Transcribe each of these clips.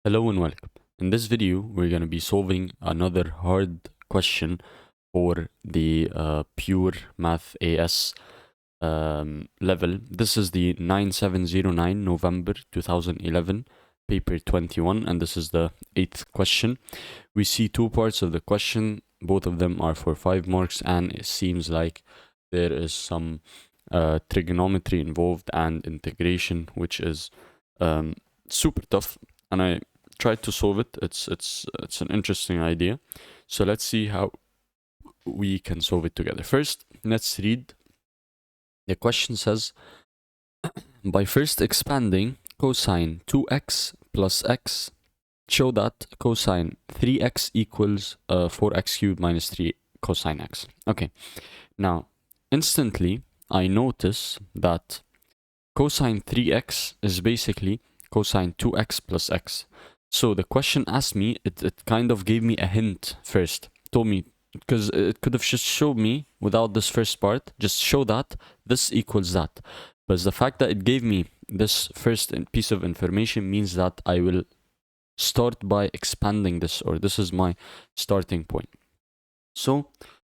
Hello and welcome. In this video, we're going to be solving another hard question for the pure math AS level. This is the 9709 November 2011 paper 21, and this is the 8th question. We see two parts of the question. Both of them are for 5 marks, and it seems like there is some trigonometry involved and integration, which is super tough. And I tried to solve it. It's an interesting idea. So let's see how we can solve it together. First, let's read. The question says, by first expanding cosine 2x plus x, show that cosine 3x equals 4x cubed minus 3 cosine x. Okay, now instantly I notice that cosine 3x is basically cosine 2x plus x. So the question asked me, it kind of gave me a hint first, told me, because it could have just showed me without this first part, just show that this equals that. But the fact that it gave me this first piece of information means that I will start by expanding this, or this is my starting point. So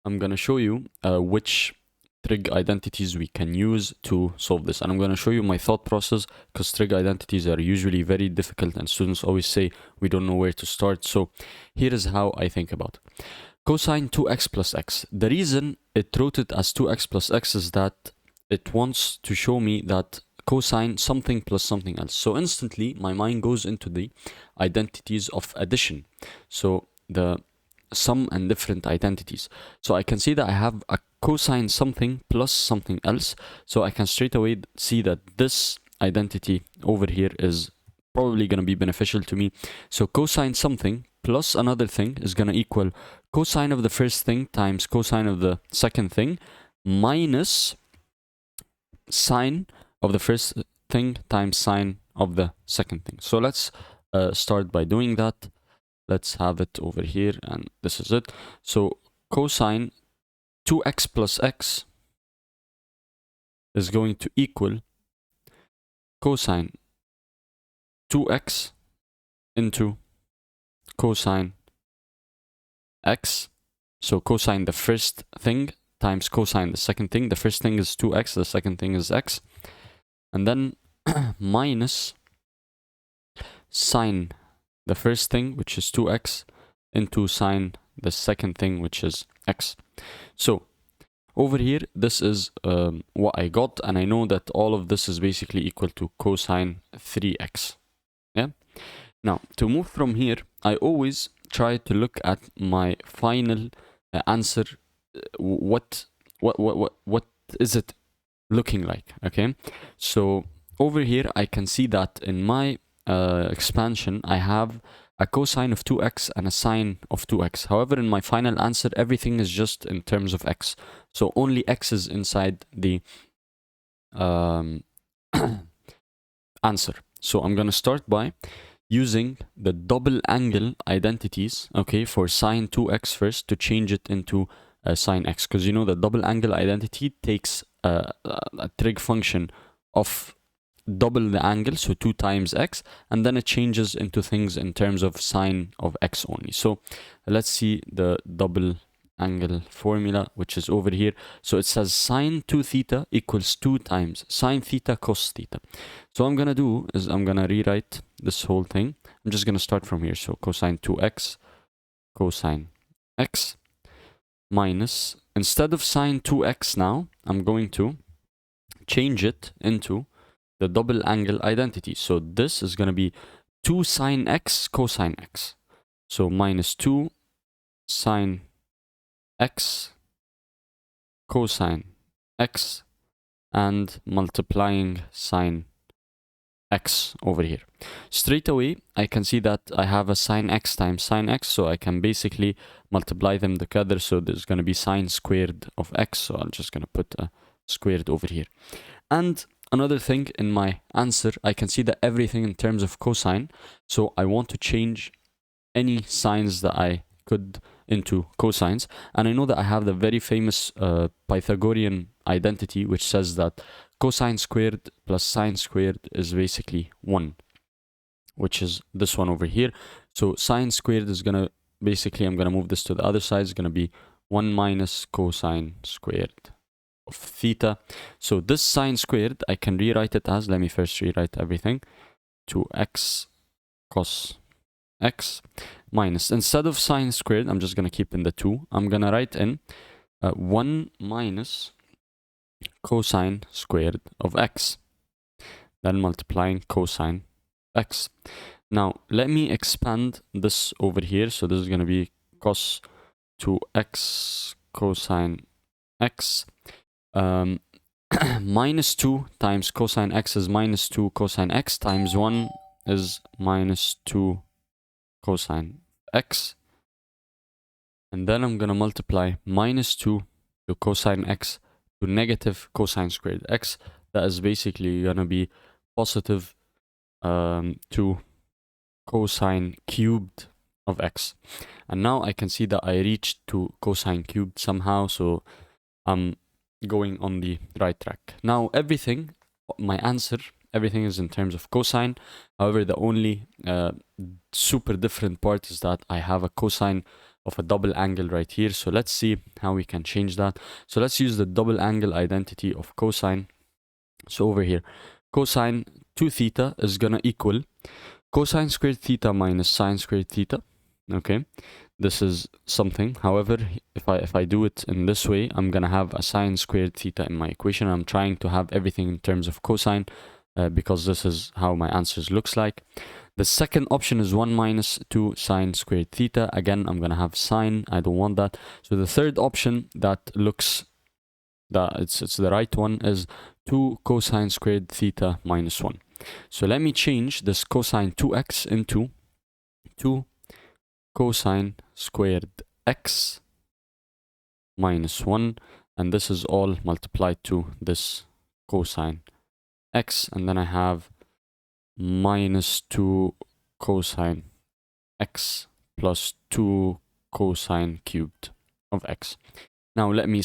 I'm going to show you which trig identities we can use to solve this, and I'm going to show you my thought process, because trig identities are usually very difficult and students always say we don't know where to start. So here is how I think about it. Cosine 2x plus x. The reason it wrote it as 2x plus x is that it wants to show me that cosine something plus something else. So instantly my mind goes into the identities of addition, so the sum and different identities. So I can see that I have a cosine something plus something else, so I can straight away see that this identity over here is probably going to be beneficial to me. So cosine something plus another thing is going to equal cosine of the first thing times cosine of the second thing minus sine of the first thing times sine of the second thing. So let's start by doing that. Let's have it over here, and this is it. So cosine 2x plus x is going to equal cosine 2x into cosine x. So cosine the first thing times cosine the second thing. The first thing is 2x, the second thing is x. And then minus sine the first thing, which is 2x, into sine the second thing, which is x. So over here, this is what I got, and I know that all of this is basically equal to cosine 3x. Yeah. Now, to move from here, I always try to look at my final answer. What is it looking like? Okay. So over here, I can see that in my expansion, I have a cosine of 2x and a sine of 2x. However, in my final answer, everything is just in terms of x. So only x is inside the answer. So I'm going to start by using the double angle identities, okay, for sine 2x first to change it into sine x. Because you know the double angle identity takes a trig function of double the angle, so 2 times x, and then it changes into things in terms of sine of x only. So let's see the double angle formula, which is over here. So it says sine 2 theta equals 2 times sine theta cos theta. So what I'm gonna do is I'm gonna rewrite this whole thing. I'm just gonna start from here. So cosine 2x cosine x minus, instead of sine 2x now, I'm going to change it into the double angle identity. So this is going to be 2 sine x cosine x. So minus 2 sine x cosine x and multiplying sine x over here. Straight away, I can see that I have a sine x times sine x, so I can basically multiply them together. So there's going to be sine squared of x. So I'm just going to put a squared over here. And another thing, in my answer, I can see that everything in terms of cosine. So I want to change any sines that I could into cosines. And I know that I have the very famous Pythagorean identity, which says that cosine squared plus sine squared is basically 1. which is this one over here. So sine squared is gonna, basically I'm gonna move this to the other side. It's gonna be 1 minus cosine squared of theta. So this sine squared, I can rewrite it as, let me first rewrite everything, 2x cos x minus, instead of sine squared, I'm just gonna keep in the 2. I'm gonna write in 1 minus cosine squared of x, then multiplying cosine x. Now let me expand this over here. So this is gonna be cos 2x cosine x. Minus 2 times cosine x is minus 2 cosine x, times 1 is minus 2 cosine x. And then I'm going to multiply minus 2 to cosine x to negative cosine squared x. That is basically going to be positive 2 cosine cubed of x. And now I can see that I reached to cosine cubed somehow. So I'm going on the right track. Now everything, my answer, everything is in terms of cosine. However, the only super different part is that I have a cosine of a double angle right here. So let's see how we can change that. So let's use the double angle identity of cosine. So over here, cosine 2 theta is gonna equal cosine squared theta minus sine squared theta. Okay, this is something. However, if I do it in this way, I'm gonna have a sine squared theta in my equation. I'm trying to have everything in terms of cosine because this is how my answers looks like. The second option is 1 minus 2 sine squared theta. Again, I'm gonna have sine. I don't want that. So the third option that looks that it's the right one is 2 cosine squared theta minus 1. So let me change this cosine 2x into 2 cosine squared x minus 1, and this is all multiplied to this cosine x, and then I have minus 2 cosine x plus 2 cosine cubed of x. Now let me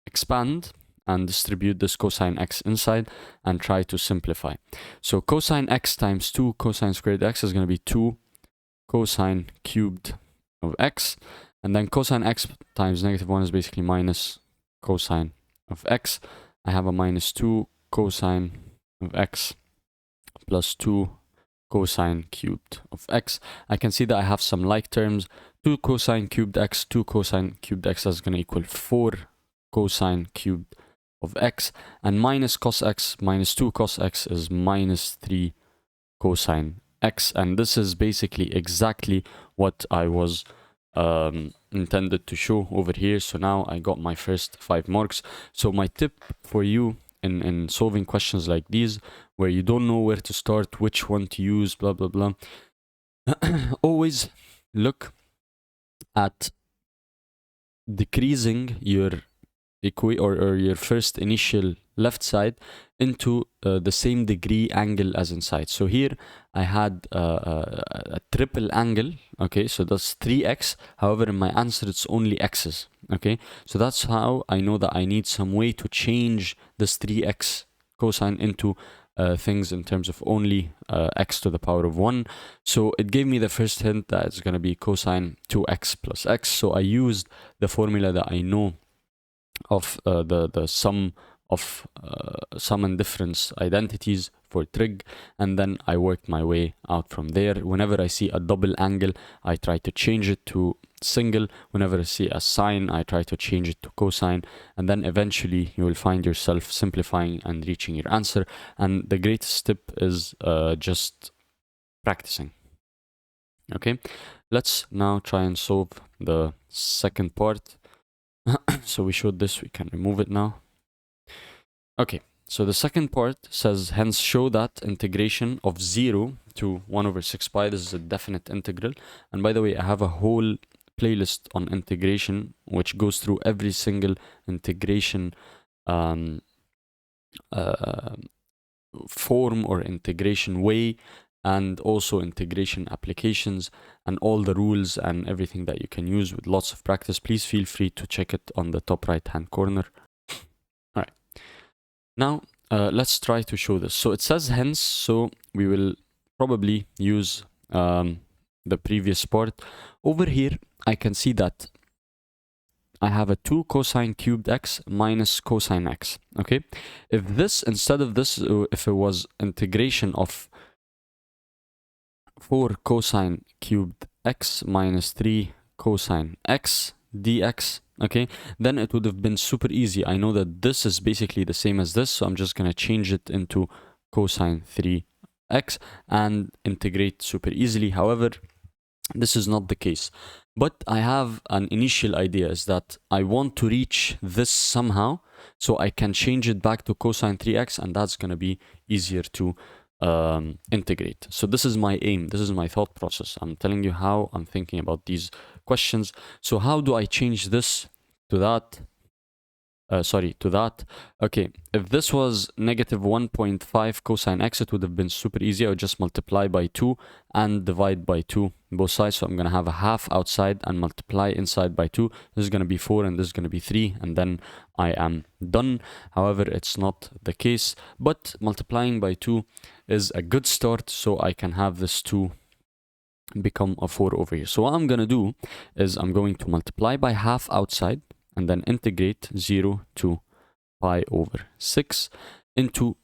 expand and distribute this cosine x inside and try to simplify. So cosine x times 2 cosine squared x is going to be 2 cosine cubed of x, and then cosine x times negative 1 is basically minus cosine of x. I have a minus 2 cosine of x plus 2 cosine cubed of x. I can see that I have some like terms. 2 cosine cubed x, 2 cosine cubed x is going to equal 4 cosine cubed of x, and minus cos x minus 2 cos x is minus 3 cosine x, and this is basically exactly what I was intended to show over here. So now I got my first 5 marks. So my tip for you in solving questions like these where you don't know where to start, which one to use, blah blah blah, always look at decreasing your or your first initial left side into the same degree angle as inside. So here I had a triple angle, okay, so that's 3x. However, in my answer it's only x's, okay, so that's how I know that I need some way to change this 3x cosine into things in terms of only x to the power of 1. So it gave me the first hint that it's going to be cosine 2x plus x. So I used the formula that I know of the sum of sum and difference identities for trig, and then I worked my way out from there. Whenever I see a double angle, I try to change it to single. Whenever I see a sine, I try to change it to cosine, and then eventually you will find yourself simplifying and reaching your answer. And the greatest tip is just practicing. Okay, let's now try and solve the second part. So we showed this, we can remove it now. Okay, so the second part says, hence show that integration of 0 to 1 over 6 pi, this is a definite integral. And by the way, I have a whole playlist on integration, which goes through every single integration form or integration way, and also integration applications and all the rules and everything that you can use with lots of practice. Please feel free to check it on the top right hand corner. All right, now let's try to show this. So it says hence, so we will probably use the previous part. Over here, I can see that I have a 2 cosine cubed x minus cosine x, okay? If this, instead of this, if it was integration of 4 cosine cubed x minus 3 cosine x dx, okay, then it would have been super easy. I know that this is basically the same as this, so I'm just gonna change it into cosine 3x and integrate super easily. However, this is not the case. But I have an initial idea, is that I want to reach this somehow, so I can change it back to cosine 3x, and that's gonna be easier to integrate. So this is my aim, this is my thought process. I'm telling you how I'm thinking about these questions. So how do I change this to that? To that. Okay, if this was negative 1.5 cosine x, it would have been super easy. I would just multiply by 2 and divide by 2 both sides. So I'm going to have a half outside and multiply inside by 2. This is going to be 4 and this is going to be 3, and then I am done. However, it's not the case, but multiplying by 2 is a good start, so I can have this 2 become a 4 over here. So what I'm going to do is I'm going to multiply by half outside, and then integrate 0 to pi over 6 into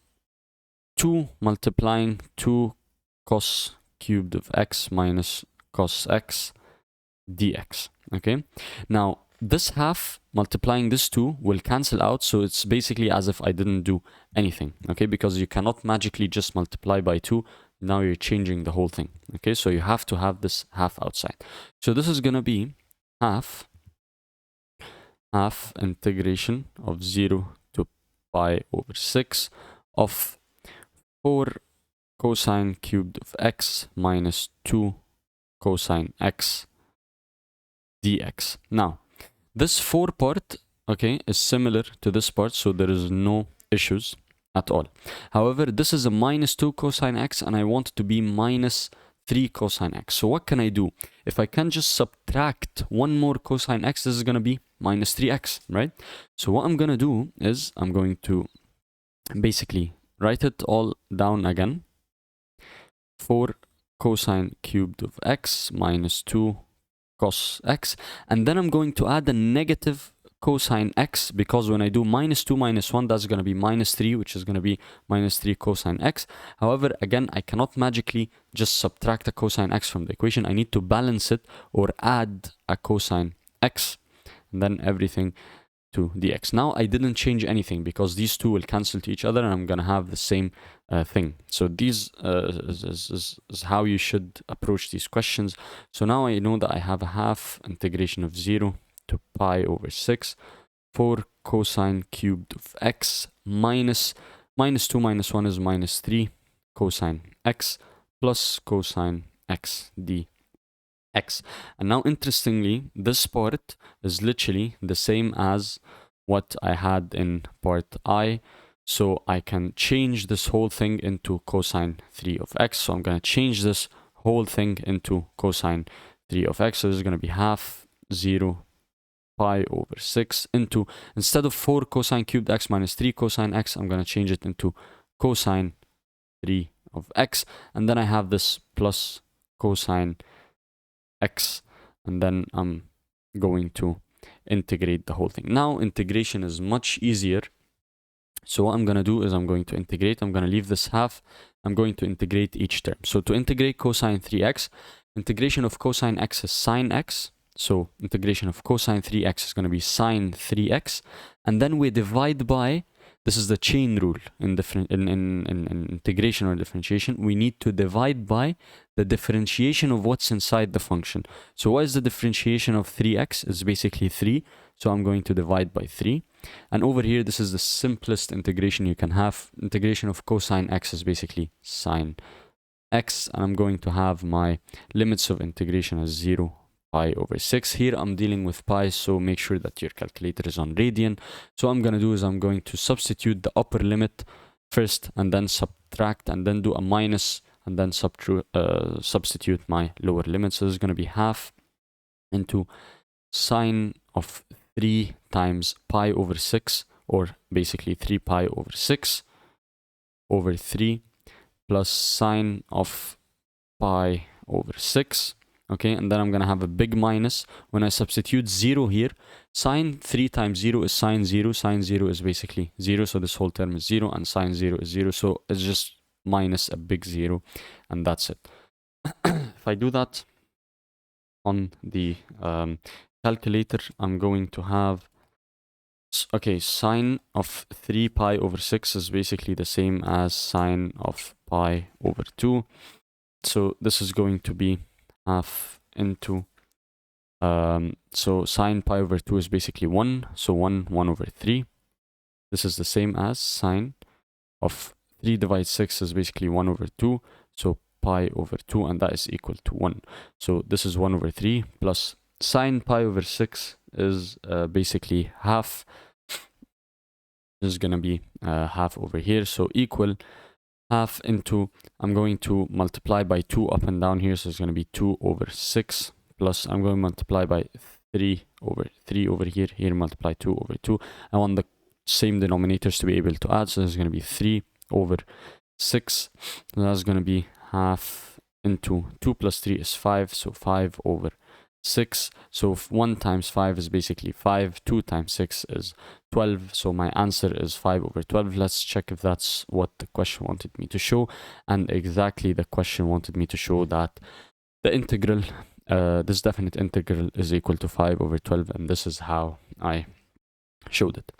2 multiplying 2 cos cubed of x minus cos x dx. Okay, now this half multiplying this 2 will cancel out, so it's basically as if I didn't do anything. Okay, because you cannot magically just multiply by 2. Now you're changing the whole thing. Okay, so you have to have this half outside. So this is gonna be half integration of 0 to pi over 6 of 4 cosine cubed of x minus 2 cosine x dx. Now, this 4 part, okay, is similar to this part, so there is no issues at all. However, this is a minus 2 cosine x, and I want it to be minus 3 cosine x. So what can I do? If I can just subtract one more cosine x, this is going to be minus 3x, right? So what I'm going to do is I'm going to basically write it all down again. 4 cosine cubed of x minus 2 cos x, and then I'm going to add a negative cosine x, because when I do minus 2 minus 1, that's going to be minus 3, which is going to be minus 3 cosine x. However, again, I cannot magically just subtract a cosine x from the equation. I need to balance it or add a cosine x, and then everything to dx. Now I didn't change anything because these two will cancel to each other, and I'm going to have the same thing. So these is how you should approach these questions. So now I know that I have a half integration of 0 to pi over 6, 4 cosine cubed of x minus 2 minus 1 is minus 3 cosine x plus cosine x dx. And now interestingly, this part is literally the same as what I had in part I. So I can change this whole thing into cosine 3 of x. So I'm going to change this whole thing into cosine 3 of x. So this is going to be half 0 pi over 6 into, instead of 4 cosine cubed x minus 3 cosine x, I'm going to change it into cosine 3 of x. And then I have this plus cosine x, and then I'm going to integrate the whole thing. Now integration is much easier. So what I'm going to do is I'm going to integrate. I'm going to leave this half. I'm going to integrate each term. So to integrate cosine 3x, integration of cosine x is sine x. So integration of cosine 3x is going to be sine 3x. And then we divide by, this is the chain rule in integration or differentiation. We need to divide by the differentiation of what's inside the function. So what is the differentiation of 3x? It's basically 3. So I'm going to divide by 3. And over here, this is the simplest integration you can have. Integration of cosine x is basically sine x. And I'm going to have my limits of integration as 0 pi over 6. Here I'm dealing with pi, so make sure that your calculator is on radian. So what I'm going to do is I'm going to substitute the upper limit first, and then subtract, and then do a minus, and then substitute my lower limit. So this is going to be half into sine of 3 times pi over 6, or basically 3 pi over 6 over 3 plus sine of pi over 6. Okay, and then I'm going to have a big minus. When I substitute 0 here, sine 3 times 0 is sine 0. Sine 0 is basically 0, so this whole term is 0, and sine 0 is 0, so it's just minus a big 0, and that's it. If I do that on the calculator, I'm going to have, okay, sine of 3 pi over 6 is basically the same as sine of pi over 2. So this is going to be half into, so sine pi over 2 is basically 1, so 1 over 3. This is the same as sine of 3 divided 6 is basically 1 over 2, so pi over 2, and that is equal to 1. So this is 1 over 3 plus sine pi over 6 is basically half. This is going to be half over here, so equal half into, I'm going to multiply by 2 up and down here, so it's going to be 2 over 6 plus, I'm going to multiply by 3 over here, multiply 2 over 2. I want the same denominators to be able to add, so this is going to be 3 over 6. So that's going to be half into 2 plus 3 is 5, so 5 over 6. So 1 times 5 is basically 5, 2 times 6 is 12, so my answer is 5 over 12. Let's check if that's what the question wanted me to show, and exactly the question wanted me to show that the integral, this definite integral is equal to 5 over 12, and this is how I showed it.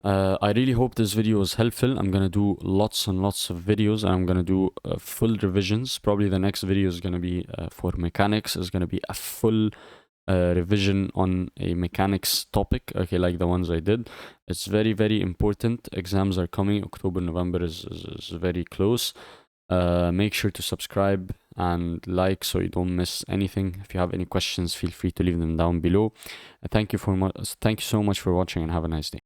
I really hope this video was helpful. I'm gonna do lots and lots of videos, and I'm gonna do full revisions. Probably the next video is gonna be for mechanics. It's gonna be a full revision on a mechanics topic, okay, like the ones I did. It's very, very important. Exams are coming. October, November is very close. Make sure to subscribe and like so you don't miss anything. If you have any questions, feel free to leave them down below. Thank you so much for watching, and have a nice day.